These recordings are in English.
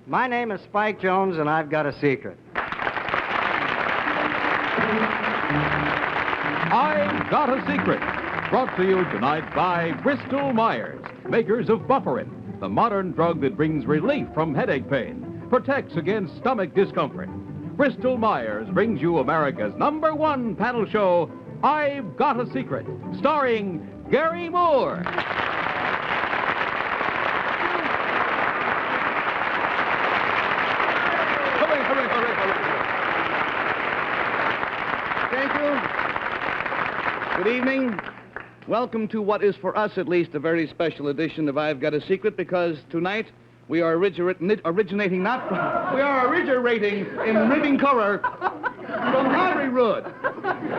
My name is Spike Jones, and I've got a secret. I've Got a Secret, brought to you tonight by Bristol Myers, makers of Bufferin, the modern drug that brings relief from headache pain, protects against stomach discomfort. Bristol Myers brings you America's #1 panel show, I've Got a Secret, starring Gary Moore. Thank you. Good evening. Welcome to what is, for us at least, a very special edition of I've Got a Secret, because tonight we are originating in living color from Hollywood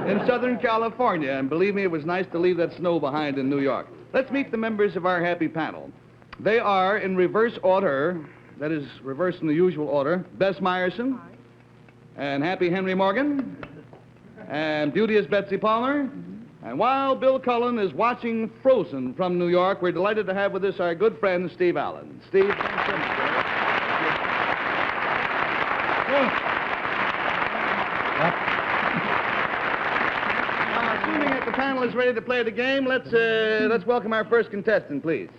in Southern California. And believe me, it was nice to leave that snow behind in New York. Let's meet the members of our happy panel. They are, in reverse order, that is, reverse in the usual order, Bess Meyerson, and Happy Henry Morgan, and beauteous Betsy Palmer. And while Bill Cullen is watching Frozen from New York, we're delighted to have with us our good friend, Steve Allen. Steve, thanks so much. Assuming that the panel is ready to play the game, let's welcome our first contestant, please.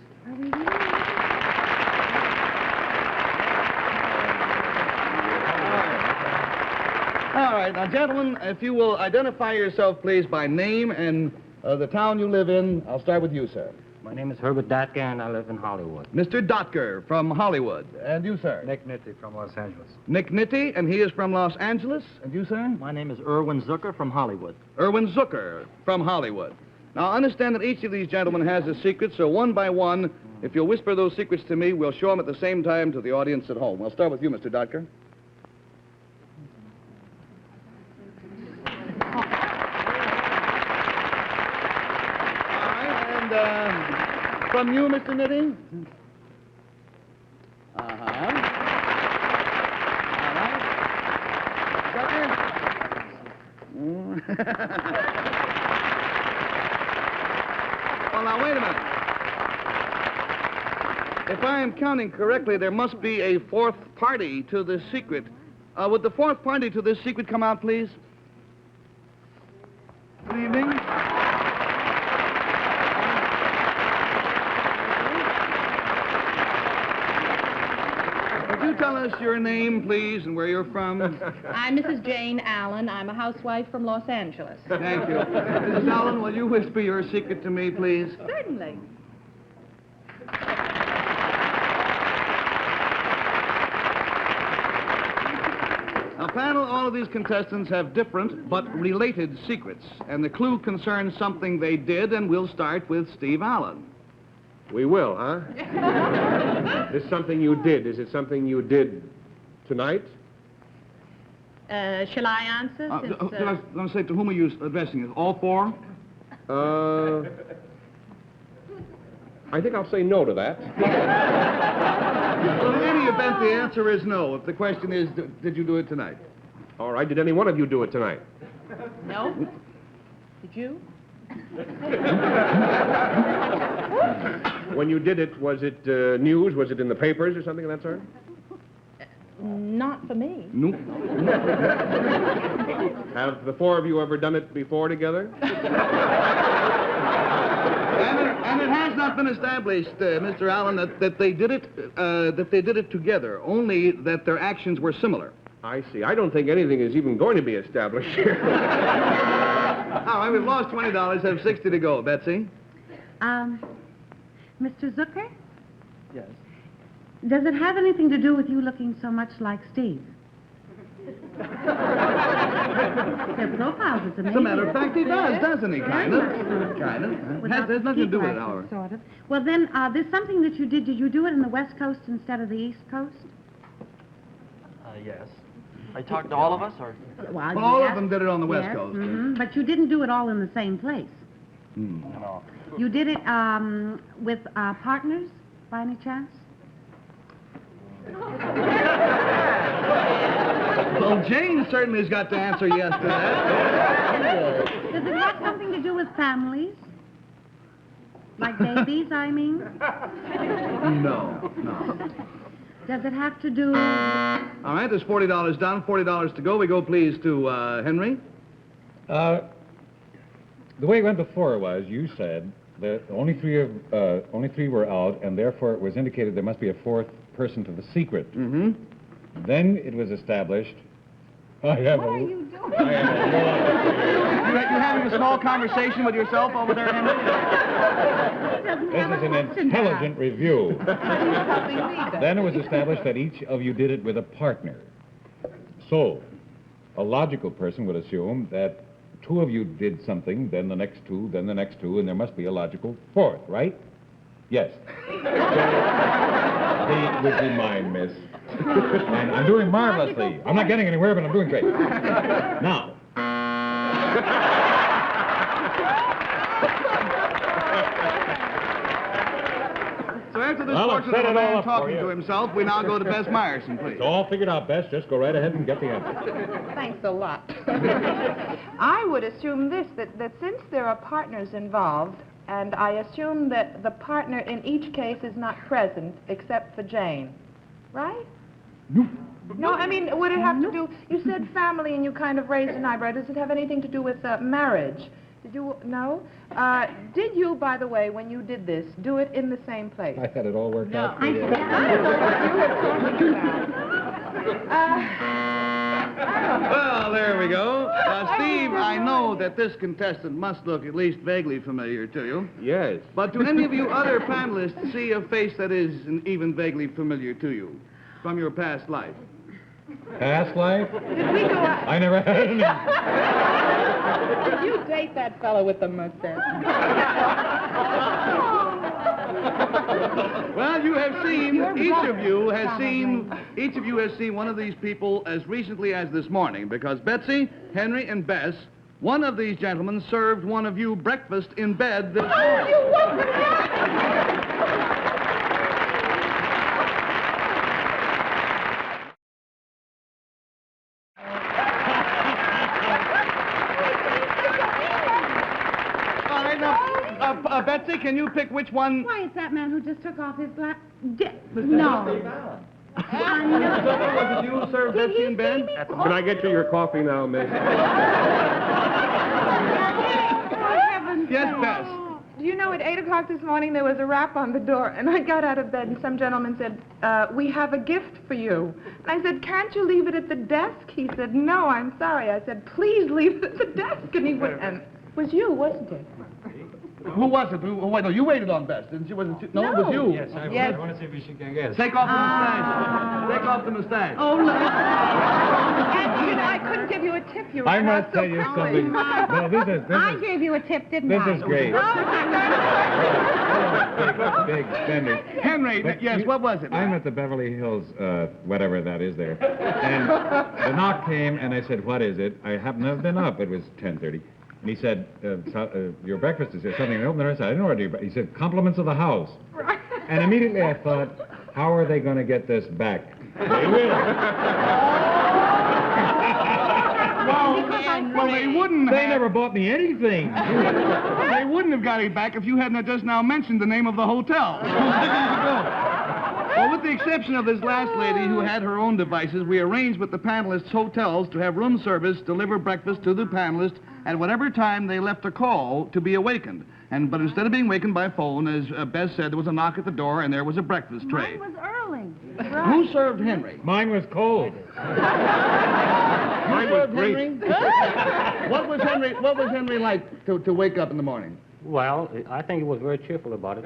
All right, now, gentlemen, if you will identify yourself, please, by name and the town you live in. I'll start with you, sir. My name is Herbert Datke, and I live in Hollywood. Mr. Dotker from Hollywood. And you, sir? Nick Nitti from Los Angeles. Nick Nitti, and he is from Los Angeles. And you, sir? My name is Erwin Zucker from Hollywood. Erwin Zucker from Hollywood. Now, understand that each of these gentlemen has a secret, so one by one, if you'll whisper those secrets to me, we'll show them at the same time to the audience at home. We'll start with you, Mr. Dotker. From you, Mr. Nitti? Uh-huh. All right. Tucker? Well, now, wait a minute. If I am counting correctly, there must be a fourth party to this secret. Would the fourth party to this secret come out, please? Good evening. Tell us your name, please, and where you're from. I'm Mrs. Jane Allen. I'm a housewife from Los Angeles. Thank you. Mrs. Allen, will you whisper your secret to me, please? Certainly. Now, panel, all of these contestants have different but related secrets, and the clue concerns something they did, and we'll start with Steve Allen. We will, huh? This something you did. Is it something you did tonight? Shall I answer? Let me say, to whom are you addressing it? All four? I think I'll say no to that. Well, in any event, the answer is no. If the question is, did you do it tonight? All right. Did any one of you do it tonight? No. Did you? When you did it, was it news? Was it in the papers or something of that sort? Not for me. No. Have the four of you ever done it before together? And it has not been established, Mr. Allen, that they did it together. Only that their actions were similar. I see. I don't think anything is even going to be established here. All right, we've lost $20. Have 60 to go. Betsy? Mr. Zucker? Yes. Does it have anything to do with you looking so much like Steve? Their profiles is amazing. As a matter of fact, he does, doesn't he? Kind of. Has nothing to do with it, however. Sort of. Well, then, there's something that you did. Did you do it in the West Coast instead of the East Coast? Yes. Are you talking to all of us, or? Well, All yes. of them did it on the West Yes, Coast. But you didn't do it all in the same place. No. You did it with partners, by any chance? Well, Jane certainly has got to answer yes to that. Does it have something to do with families? Like babies, I mean? No. Does it have to do... All right, there's $40 down, $40 to go. We go, please, to Henry. The way it went before was, you said that only three were out, and therefore it was indicated there must be a fourth person to the secret. Mm-hmm. Then it was established... What are you doing? You're having a small conversation with yourself over there, Henry? This is an intelligent review. Then it was established that each of you did it with a partner. So, a logical person would assume that two of you did something, then the next two, then the next two, and there must be a logical fourth, right? Yes. So, would be mine, miss. And I'm doing marvelously. I'm not getting anywhere, but I'm doing great. Now. So after this Well, I've portrait set of a it all man up for talking you. to himself, we now go to Bess Myerson, please. It's all figured out, Bess. Just go right ahead and get the answer. Thanks a lot. I would assume this, that since there are partners involved, and I assume that the partner in each case is not present except for Jane, right? No, I mean, would it have to do... You said family and you kind of raised an eyebrow. Does it have anything to do with marriage? Did you... No? Did you, by the way, when you did this, do it in the same place? I had it all worked out. I don't know what you were talking about. Well, there we go. Steve, I know that this contestant must look at least vaguely familiar to you. Yes. But do any of you other panelists see a face that is even vaguely familiar to you from your past life? Past life? Did we go out? I never had any. Did you date that fellow with the mustache? Well, you have seen, each of you has seen one of these people as recently as this morning, because Betsy, Henry, and Bess, one of these gentlemen served one of you breakfast in bed this morning. You wasn't Betsy, can you pick which one? Why, it's that man who just took off his black... No. Was it you who served Betsy in bed? Can I get you your coffee now, miss? Yes, Bess. Do you know, at 8 o'clock this morning, there was a rap on the door, and I got out of bed, and some gentleman said, we have a gift for you. And I said, can't you leave it at the desk? He said, no, I'm sorry. I said, please leave it at the desk. And he went, and it was you, wasn't it? Who was it? Wait, no, you waited on Bess, didn't you? Was it? No, it was you. Yes, I want to see if she can guess. Take off the mustache. Take off the mustache. Oh, no. And, you know, I couldn't give you a tip. You were I must so tell you kind. something. No, this I is gave you a tip, didn't this I? is great. Big spender. Henry, But yes, you- what was it? I'm at the Beverly Hills, whatever that is there. And the knock came, and I said, what is it? I happened to have been up. It was 10:30. And he said, your breakfast is there something? I opened the door and I said, I didn't order you. He said, compliments of the house. And immediately I thought, how are they going to get this back? They will. Well, they wouldn't They have. never bought me anything. They wouldn't have got it back if you hadn't just now mentioned the name of the hotel. Well, with the exception of this last lady who had her own devices, we arranged with the panelists' hotels to have room service deliver breakfast to the panelists at whatever time they left a call to be awakened. But instead of being wakened by phone, as Bess said, there was a knock at the door and there was a breakfast tray. Mine was early. Who served Henry? Mine was cold. Mine was great. What was Henry like to wake up in the morning? Well, I think he was very cheerful about it.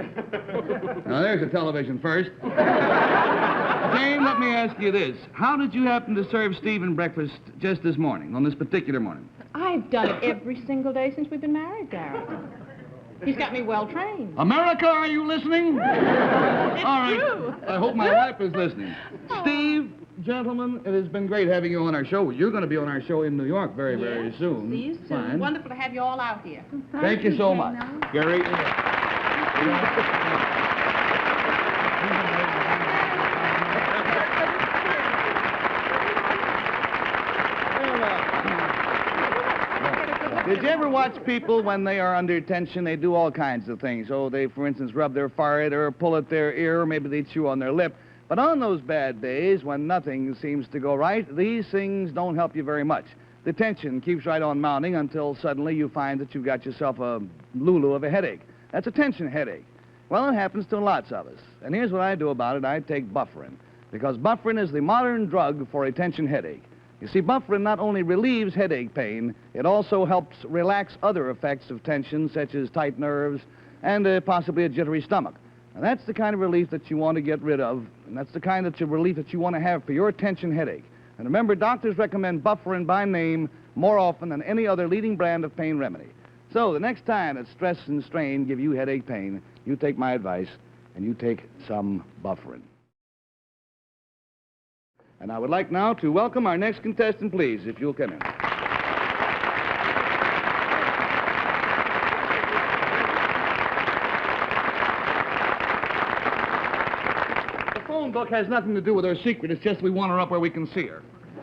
Now, there's a television first. Jane, let me ask you this. How did you happen to serve Stephen breakfast just this morning, on this particular morning? I've done it every single day since we've been married, Darrell. He's got me well trained. America, are you listening? It's All right. true. I hope my wife is listening. Steve, gentlemen, it has been great having you on our show. You're going to be on our show in New York very, very soon. See you soon. Fine. Wonderful to have you all out here. Thank you so much. Gary? Did you ever watch people when they are under tension? They do all kinds of things. Oh, they, for instance, rub their forehead or pull at their ear, or maybe they chew on their lip. But on those bad days when nothing seems to go right, these things don't help you very much. The tension keeps right on mounting until suddenly you find that you've got yourself a lulu of a headache. That's a tension headache. Well, it happens to lots of us. And here's what I do about it. I take bufferin, because bufferin is the modern drug for a tension headache. You see, bufferin not only relieves headache pain, it also helps relax other effects of tension, such as tight nerves and possibly a jittery stomach. And that's the kind of relief that you want to get rid of, and that's the kind of relief that you want to have for your tension headache. And remember, doctors recommend bufferin by name more often than any other leading brand of pain remedy. So the next time that stress and strain give you headache pain, you take my advice and you take some bufferin. And I would like now to welcome our next contestant, please, if you'll come in. The phone book has nothing to do with her secret. It's just we want her up where we can see her.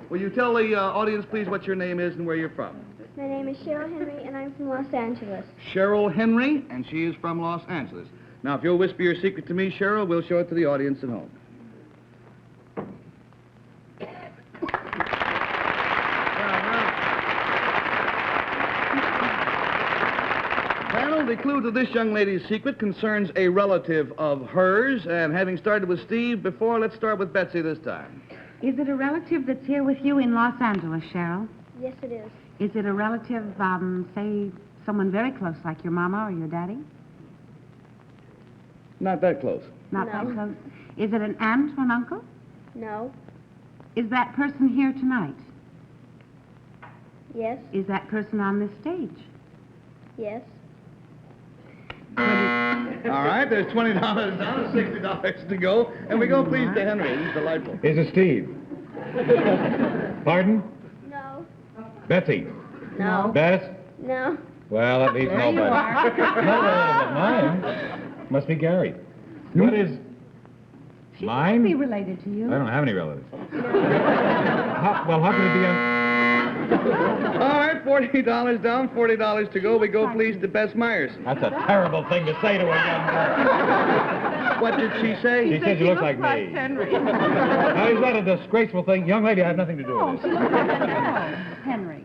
Will you tell the audience, please, what your name is and where you're from? My name is Cheryl Henry, and I'm from Los Angeles. Cheryl Henry, and she is from Los Angeles. Now, if you'll whisper your secret to me, Cheryl, we'll show it to the audience at home. Well, the clue to this young lady's secret concerns a relative of hers, and having started with Steve before, let's start with Betsy this time. Is it a relative that's here with you in Los Angeles, Cheryl? Yes, it is. Is it a relative, say, someone very close, like your mama or your daddy? Not that close. Not No. that close. Is it an aunt or an uncle? No. Is that person here tonight? Yes. Is that person on this stage? Yes. All right, there's $20 down, $60 to go, and we go, please, to Henry. He's delightful. Is it Steve? Pardon? No. Betsy? No. Bess? No. Well, that leaves There nobody. you are. Not relative of mine. Must be Gary. What is... She Mine? must be related to you. I don't have any relatives. How could it be on... All right, $40 down, $40 to go. We go, please, to Bess Myerson. That's a terrible thing to say to a young girl. What did she say? She said you look like me. Henry. Now, is that a disgraceful thing? Young lady, I have nothing to do with this. Henry.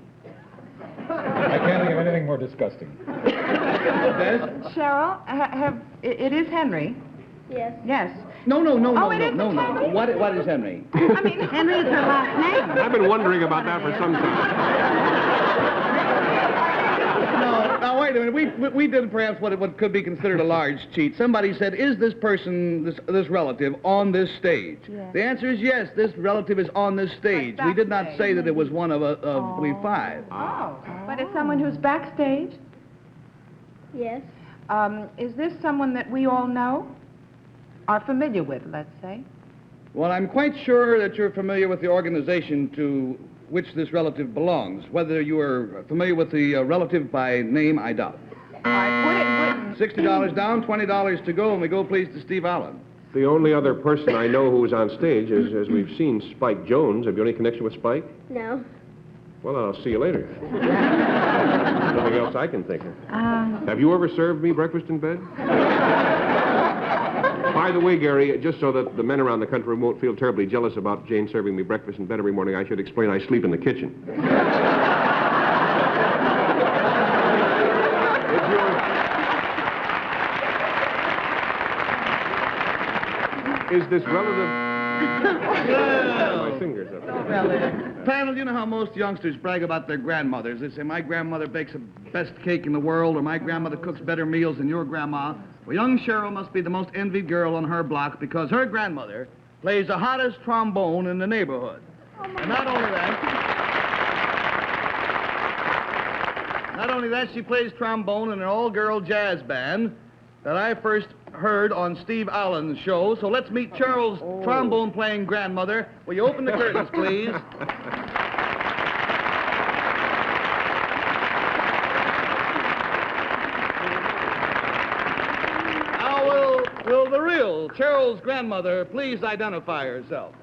I can't think of anything more disgusting. Bess? Cheryl, it is Henry. Yes. Yes. No. Oh, it isn't no. Henry? What is Henry? I mean, Henry is her last name. I've been wondering about that for some time. No, now, wait a minute. We did perhaps what could be considered a large cheat. Somebody said, is this person, this relative, on this stage? Yes. The answer is yes, this relative is on this stage. We did not say that it was one of, we five. oh, but it's someone who's backstage? Yes. Is this someone that we all know? Are familiar with, let's say? Well, I'm quite sure that you're familiar with the organization to which this relative belongs. Whether you are familiar with the relative by name, I doubt. I put it in $60 down, $20 to go, and we go, please, to Steve Allen. The only other person I know who was on stage is, as we've seen, Spike Jones. Have you any connection with Spike? No. Well, I'll see you later. Nothing else I can think of. Have you ever served me breakfast in bed? By the way, Gary, just so that the men around the country won't feel terribly jealous about Jane serving me breakfast in bed every morning, I should explain I sleep in the kitchen. Is this relative... My fingers up. Panel, you know how most youngsters brag about their grandmothers. They say, my grandmother bakes the best cake in the world, or my grandmother cooks better meals than your grandma. Well, young Cheryl must be the most envied girl on her block because her grandmother plays the hottest trombone in the neighborhood. And not only that, she plays trombone in an all-girl jazz band that I first heard on Steve Allen's show. So let's meet Cheryl's trombone-playing grandmother. Will you open the curtains, please? Now, will the real Cheryl's grandmother please identify herself?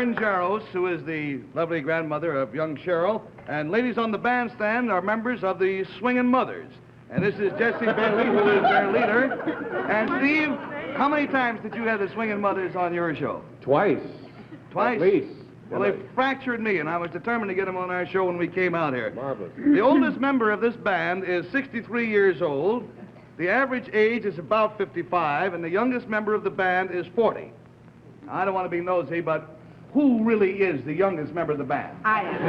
Karen Jaros, who is the lovely grandmother of young Cheryl. And ladies on the bandstand are members of the Swingin' Mothers. And this is Jessie Bailey, who is their leader. And Steve, how many times did you have the Swingin' Mothers on your show? Twice. Twice? At least. Well, they fractured me, and I was determined to get them on our show when we came out here. Marvelous. The oldest member of this band is 63 years old. The average age is about 55, and the youngest member of the band is 40. Now, I don't want to be nosy, but who really is the youngest member of the band? I am.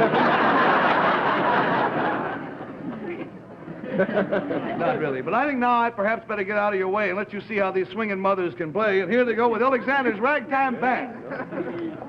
Not really, but I think now I perhaps better get out of your way and let you see how these Swingin' Mothers can play. And here they go with Alexander's Ragtime Band.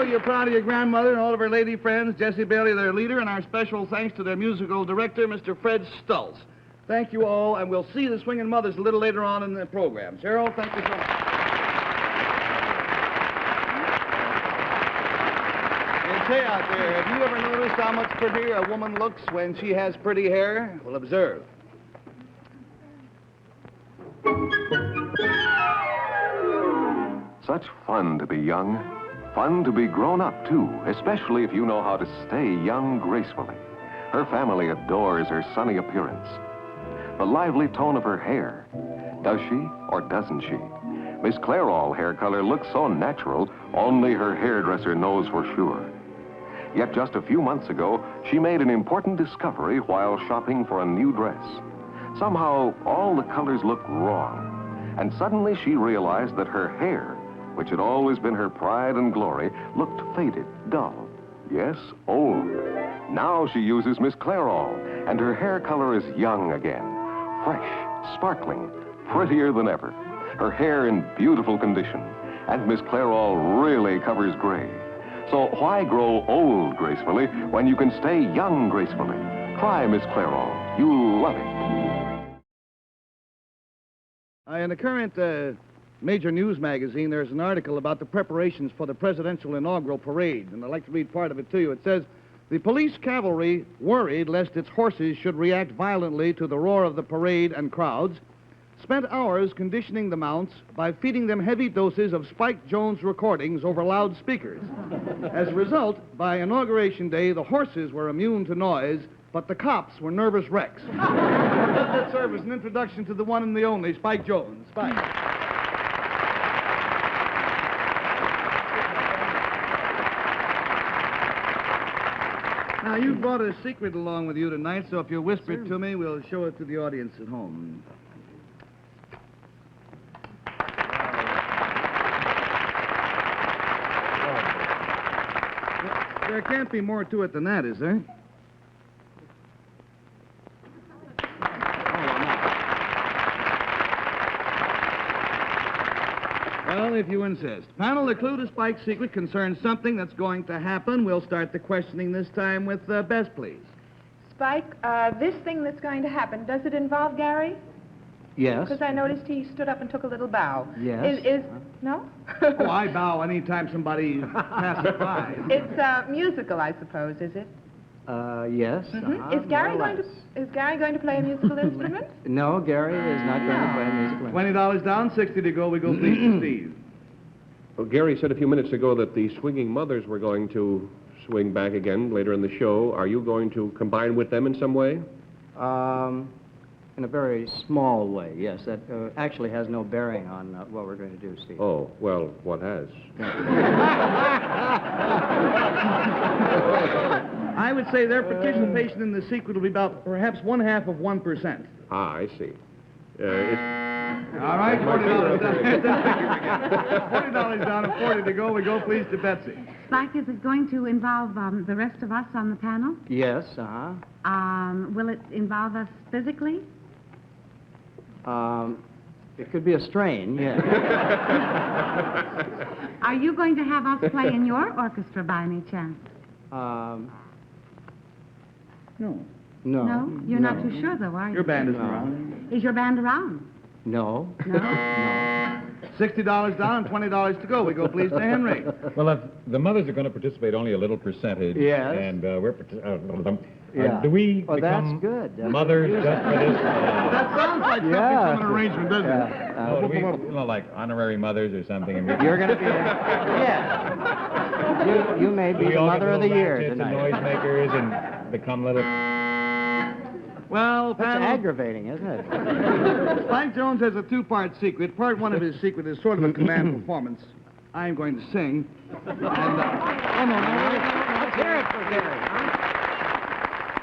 You're proud of your grandmother and all of her lady friends, Jessie Bailey, their leader, and our special thanks to their musical director, Mr. Fred Stultz. Thank you all, and we'll see the Swingin' Mothers a little later on in the program. Cheryl, thank you so much. And say out there, have you ever noticed how much prettier a woman looks when she has pretty hair? Well, observe. Such fun to be young. Fun to be grown up, too, especially if you know how to stay young gracefully. Her family adores her sunny appearance. The lively tone of her hair. Does she or doesn't she? Miss Clairol hair color looks so natural, only her hairdresser knows for sure. Yet just a few months ago, she made an important discovery while shopping for a new dress. Somehow, all the colors looked wrong, and suddenly she realized that her hair, which had always been her pride and glory, looked faded, dull, yes, old. Now she uses Miss Clairol, and her hair color is young again, fresh, sparkling, prettier than ever. Her hair in beautiful condition, and Miss Clairol really covers gray. So why grow old gracefully when you can stay young gracefully? Try Miss Clairol. You'll love it. In the current major news magazine, there's an article about the preparations for the presidential inaugural parade, and I'd like to read part of it to you. It says, the police cavalry, worried lest its horses should react violently to the roar of the parade and crowds, spent hours conditioning the mounts by feeding them heavy doses of Spike Jones recordings over loudspeakers. As a result, by Inauguration Day, the horses were immune to noise, but the cops were nervous wrecks. Let that serve as an introduction to the one and the only Spike Jones. Spike. Now, you brought a secret along with you tonight, so if you'll whisper it to me, we'll show it to the audience at home. There can't be more to it than that, is there? Well, if you insist. Panel, the clue to Spike's secret concerns something that's going to happen. We'll start the questioning this time with Bess, please. Spike, this thing that's going to happen, does it involve Gary? Yes. Because I noticed he stood up and took a little bow. Yes. No? Oh, I bow anytime somebody passes by. It's musical, I suppose, is it? Yes. Is Gary going to play a musical instrument? No, Gary is not going to play a musical instrument. $20 down, 60 to go. We go please to Steve. Well, Gary said a few minutes ago that the Swinging Mothers were going to swing back again later in the show. Are you going to combine with them in some way? In a very small way, yes. That actually has no bearing on what we're going to do, Steve. Oh, well, what has? I would say their participation in the secret will be about perhaps 1/2 of 1%. Ah, I see. All right, $40 down. $40 down and 40 to go. We go please to Betsy. Spike, is it going to involve the rest of us on the panel? Yes, Will it involve us physically? It could be a strain, yes. Are you going to have us play in your orchestra by any chance? No. No. No? You're not too sure, though, are you? Your band isn't around. Is your band around? No. No? $60 down and $20 to go. We go please to Henry. Well, if the mothers are going to participate only a little percentage, Yes. and we're Yeah. do we Oh, become that's good. That's mothers good. just for this? That sounds like something Yeah. from an arrangement, doesn't it? Do we, like honorary mothers or something? And You're going to be... Yeah. You may be we the all mother get of the little year ratchets and tonight. noisemakers and become little... Well, That's panel, aggravating, isn't it? Spike Jones has a two-part secret. Part one of his secret is sort of a command performance. I'm going to sing. And, Let's hear it for Gary.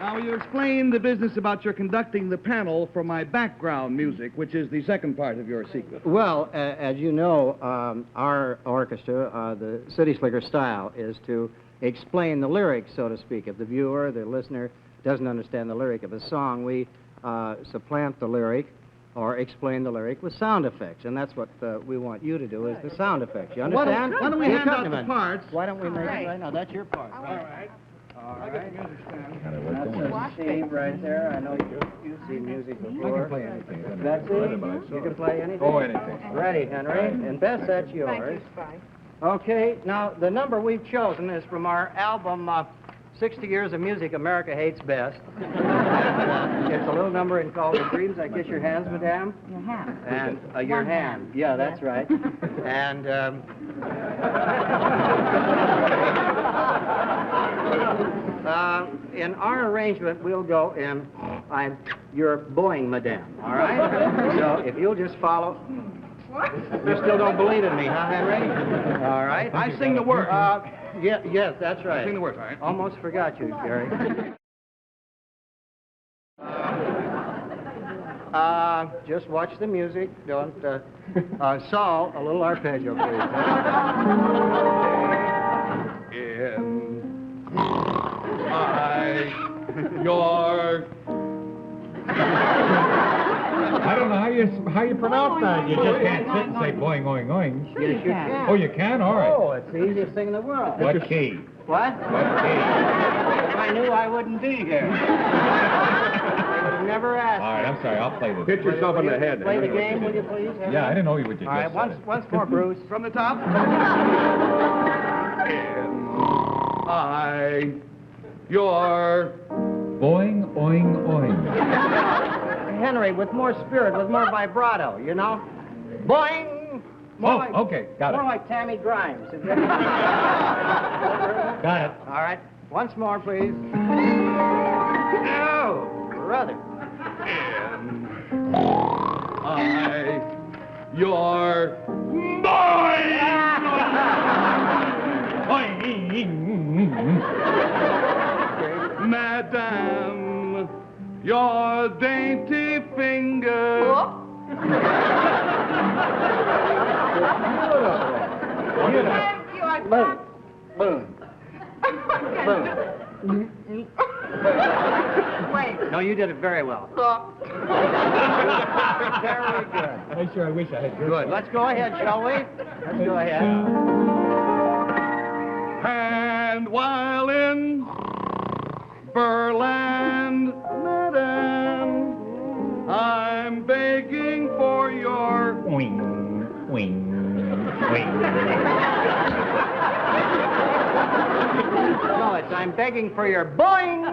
Now, will you explain the business about your conducting the panel for my background music, which is the second part of your secret? Well, as you know, our orchestra, the City Slicker style, is to explain the lyrics, so to speak. If the viewer, the listener, doesn't understand the lyric of a song, we supplant the lyric or explain the lyric with sound effects. And that's what we want you to do, is the sound effects. You understand? Why don't we The hand out the accompaniment. parts? Why don't we make it right now? That's your part. All right. All I got the music stand. That's Steve right there. I know you see music I before. can play anything. That's it? You can play anything? Oh, anything. Ready, Henry. And Bess, that's yours. Thank you, Spike. Okay, now the number we've chosen is from our album 60 Years of Music America Hates Best. It's a little number called The Dreams That Kiss Your Hands, Madame. Your hand. And your hand. Yeah, that's right. And in our arrangement, we'll go in your Boeing, Madame. All right? So if you'll just follow. What? You still don't believe in me, huh, Henry? All right. I sing the words. Yes, that's right. Sing the words, all right? Almost forgot you, Gary. Just watch the music. Don't. Saul, a little arpeggio, please. Your... I don't know how you pronounce that. You just can't sit and say boing, oing, oing. Yes, you can. Oh, you can? All right. Oh, it's the easiest thing in the world. What key? What? What key? If I knew, I wouldn't be here. I would have never asked. All right, I'm sorry. I'll play this. Hit yourself in the head. Play the game, will you please? Henry? Yeah, I didn't know you would just All right, say. once more, Bruce. From the top. I... Your... Boing, oing, oing. Henry, with more spirit, with more vibrato, you know? Boing! More Okay, got it. More like Tammy Grimes. Got it. All right, once more, please. Oh, brother. I... Your... Madame, your dainty fingers. Thank you, I Boom. Boom. Boom. Wait. No, you did it very well. Very good. I sure wish I had your Good. Let's go ahead, shall we? Let's go ahead. And while in Berland, Madame, I'm begging for your... Wing, wing, wing. No, it's I'm begging for your boing.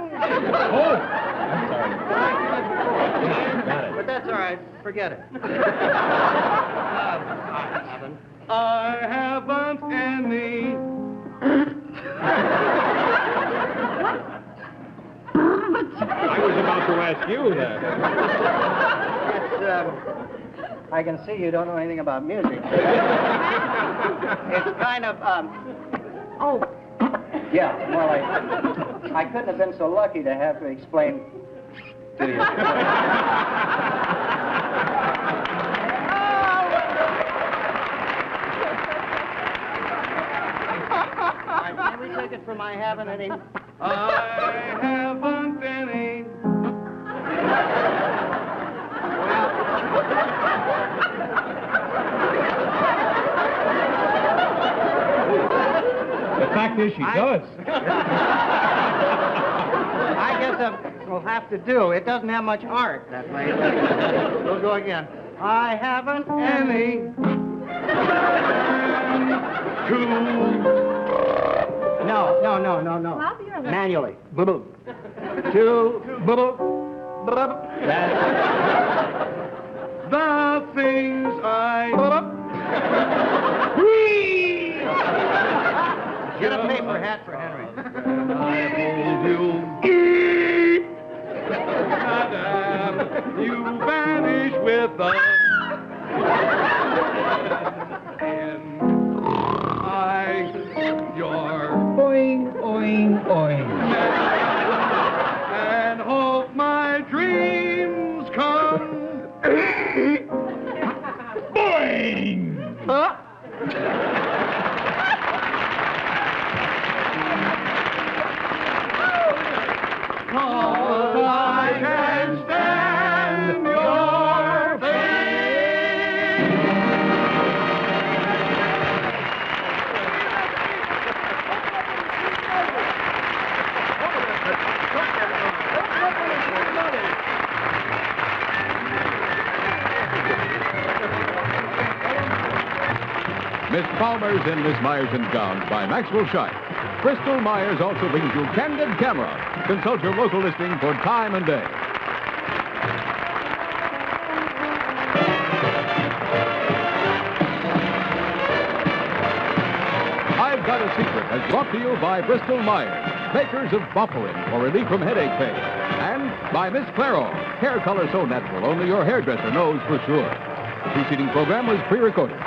Oh! I'm sorry. Got it. But that's all right. Forget it. I haven't any... I was about to ask you that. It's, I can see you don't know anything about music. It's kind of, Oh, yeah, well, I couldn't have been so lucky to have to explain to you. Can we take it from I haven't any? I haven't any... The fact is, she does. I guess we'll have to do. It doesn't have much art that way. We'll go again. I haven't any. No. Bob, you're a little... Manually. Boo-boo. Two. Boo-boo. Boo-boo. The things I... Get a paper hat for Henry. I hold you. Madame, you vanish with us. And I, your... Oing, oing, oing. And hope my dreams come. Boing! Cause I can stand your face. Miss Palmer's and Miss Myers in Gowns by Maxwell Shite. Bristol Myers also brings you Candid Camera. Consult your local listing for time and day. I've Got a Secret is brought to you by Bristol Myers, makers of Bufferin for relief from headache pain. And by Miss Clairol, hair color so natural only your hairdresser knows for sure. The preceding program was pre-recorded.